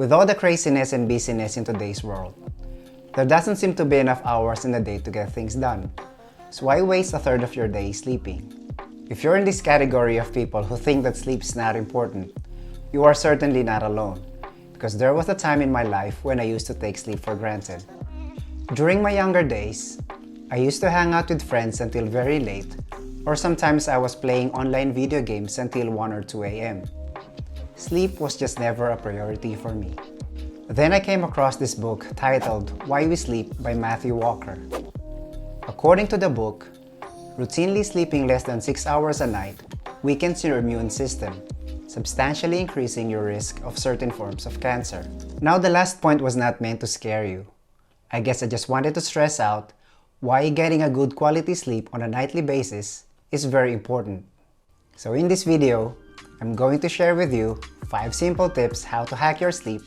With all the craziness and busyness in today's world, there doesn't seem to be enough hours in the day to get things done. So why waste a third of your day sleeping? If you're in this category of people who think that sleep is not important, you are certainly not alone, because there was a time in my life when I used to take sleep for granted. During my younger days, I used to hang out with friends until very late, or sometimes I was playing online video games until 1 or 2 a.m. Sleep was just never a priority for me. Then I came across this book titled Why We Sleep by Matthew Walker. According to the book, routinely sleeping less than 6 hours a night weakens your immune system, substantially increasing your risk of certain forms of cancer. Now, the last point was not meant to scare you. I guess I just wanted to stress out why getting a good quality sleep on a nightly basis is very important. So in this video, I'm going to share with you 5 simple tips how to hack your sleep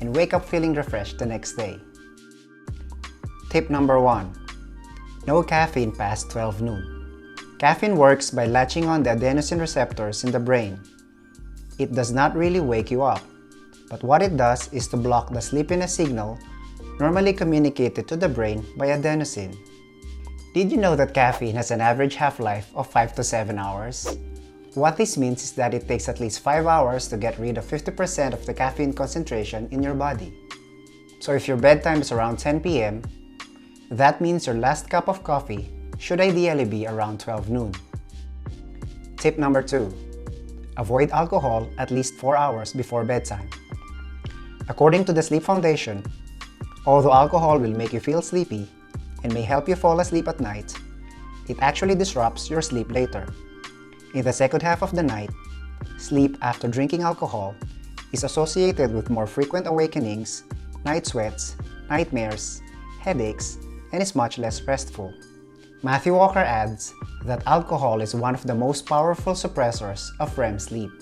and wake up feeling refreshed the next day. Tip number 1. No caffeine past 12 noon. Caffeine works by latching on the adenosine receptors in the brain. It does not really wake you up, but what it does is to block the sleepiness signal normally communicated to the brain by adenosine. Did you know that caffeine has an average half-life of 5 to 7 hours? What this means is that it takes at least 5 hours to get rid of 50% of the caffeine concentration in your body. So if your bedtime is around 10 p.m., that means your last cup of coffee should ideally be around 12 noon. Tip number 2. Avoid alcohol at least 4 hours before bedtime. According to the Sleep Foundation, although alcohol will make you feel sleepy and may help you fall asleep at night, it actually disrupts your sleep later. In the second half of the night, sleep after drinking alcohol is associated with more frequent awakenings, night sweats, nightmares, headaches, and is much less restful. Matthew Walker adds that alcohol is one of the most powerful suppressors of REM sleep.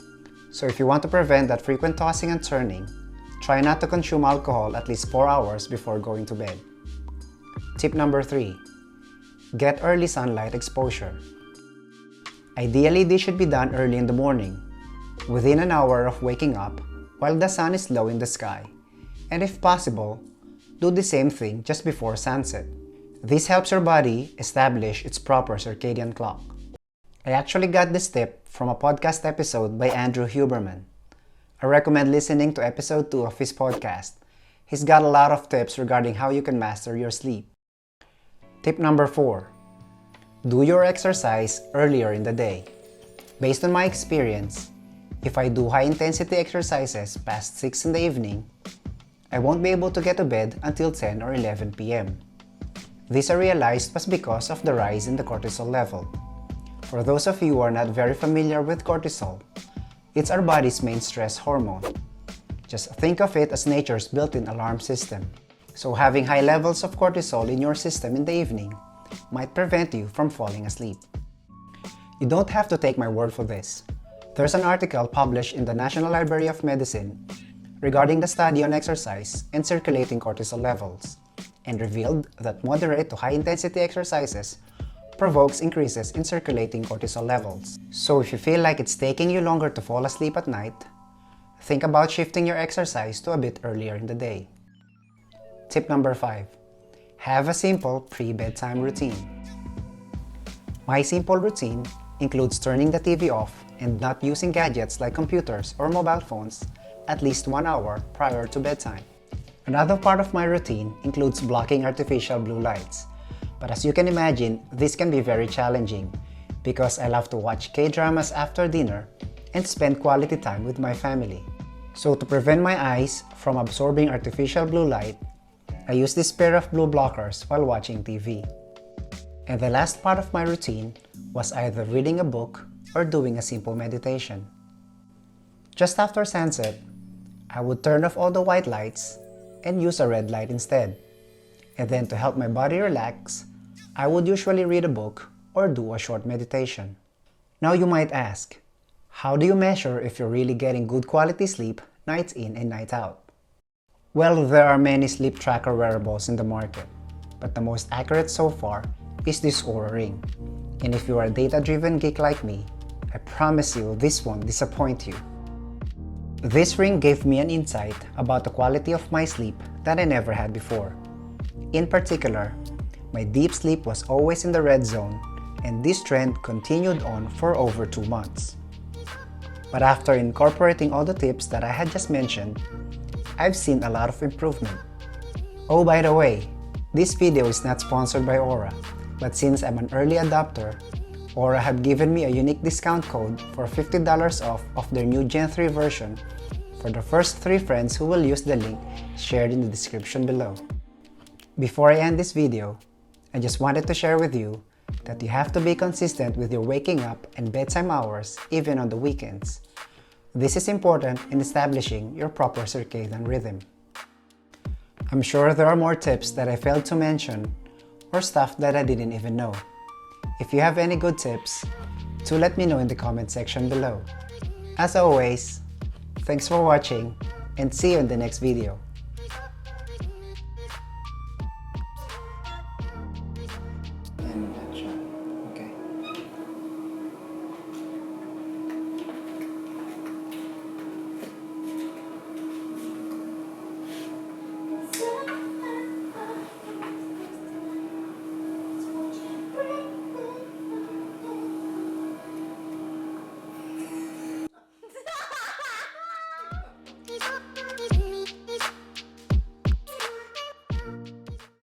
So if you want to prevent that frequent tossing and turning, try not to consume alcohol at least 4 hours before going to bed. Tip number 3. Get early sunlight exposure. Ideally, this should be done early in the morning, within an hour of waking up while the sun is low in the sky, and if possible, do the same thing just before sunset. This helps your body establish its proper circadian clock. I actually got this tip from a podcast episode by Andrew Huberman. I recommend listening to episode 2 of his podcast. He's got a lot of tips regarding how you can master your sleep. Tip number 4. Do your exercise earlier in the day. Based on my experience, if I do high-intensity exercises past 6 in the evening, I won't be able to get to bed until 10 or 11 p.m. This I realized was because of the rise in the cortisol level. For those of you who are not very familiar with cortisol, it's our body's main stress hormone. Just think of it as nature's built-in alarm system. So having high levels of cortisol in your system in the evening might prevent you from falling asleep. You don't have to take my word for this. There's an article published in the National Library of Medicine regarding the study on exercise and circulating cortisol levels, and revealed that moderate to high-intensity exercises provokes increases in circulating cortisol levels. So if you feel like it's taking you longer to fall asleep at night, think about shifting your exercise to a bit earlier in the day. Tip number 5. Have a simple pre-bedtime routine. My simple routine includes turning the TV off and not using gadgets like computers or mobile phones at least 1 hour prior to bedtime. Another part of my routine includes blocking artificial blue lights. But as you can imagine, this can be very challenging because I love to watch K-dramas after dinner and spend quality time with my family. So to prevent my eyes from absorbing artificial blue light, I use this pair of blue blockers while watching TV. And the last part of my routine was either reading a book or doing a simple meditation. Just after sunset, I would turn off all the white lights and use a red light instead. And then to help my body relax, I would usually read a book or do a short meditation. Now you might ask, how do you measure if you're really getting good quality sleep nights in and night out? Well, there are many sleep tracker wearables in the market, but the most accurate so far is this Oura Ring. And if you are a data-driven geek like me, I promise you this won't disappoint you. This ring gave me an insight about the quality of my sleep that I never had before. In particular, my deep sleep was always in the red zone, and this trend continued on for over 2 months. But after incorporating all the tips that I had just mentioned, I've seen a lot of improvement. Oh, by the way, this video is not sponsored by Aura, but since I'm an early adopter, Aura have given me a unique discount code for $50 off of their new Gen 3 version for the first 3 friends who will use the link shared in the description below. Before I end this video, I just wanted to share with you that you have to be consistent with your waking up and bedtime hours even on the weekends. This is important in establishing your proper circadian rhythm. I'm sure there are more tips that I failed to mention or stuff that I didn't even know. If you have any good tips, do let me know in the comment section below. As always, thanks for watching and see you in the next video.